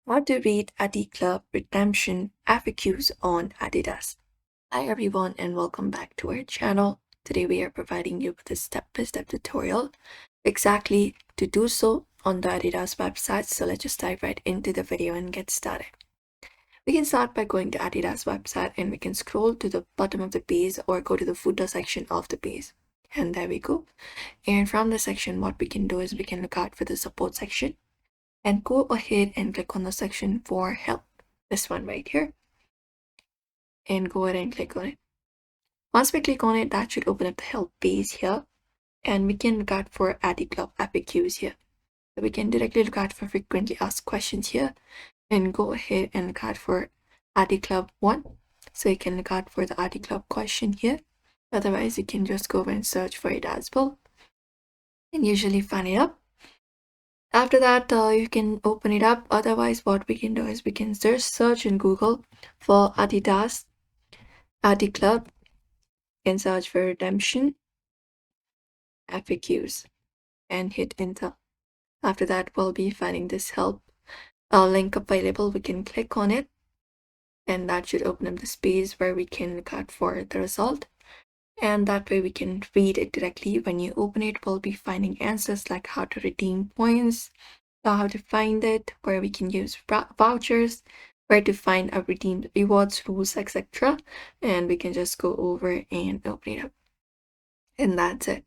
How to read AdiClub redemption FAQs on Adidas. Hi everyone and welcome back to our channel. Today we are providing you with a step-by-step tutorial exactly to do so on the Adidas website. So let's just dive right into the video and get started. We can start by going to Adidas website and we can scroll to the bottom of the page or go to the footer section of the page. And there we go. And from the section, what we can do is we can look out for the support section and go ahead and click on the section for help, this one right here, and go ahead and click on it. Once we click on it, that should open up the help page here, and we can look out for AdiClub FAQs here. So we can directly look out for frequently asked questions here and go ahead and look out for AdiClub 1. So you can look out for the AdiClub question here. Otherwise, you can just go and search for it as well and usually find it up. After that, you can open it up. Otherwise, what we can do is we can just search in Google for Adidas, AdiClub, and search for redemption FAQs and hit enter. After that, we'll be finding this help link available. We can click on it and that should open up the space where we can look out for the result. And that way we can read it directly. When you open it, we'll be finding answers like how to redeem points, how to find it, where we can use vouchers, where to find a redeemed rewards, rules, etc. And we can just go over and open it up. And that's it.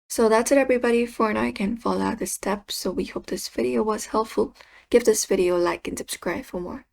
So that's it everybody. For now, you can follow the steps. So we hope this video was helpful. Give this video a like and subscribe for more.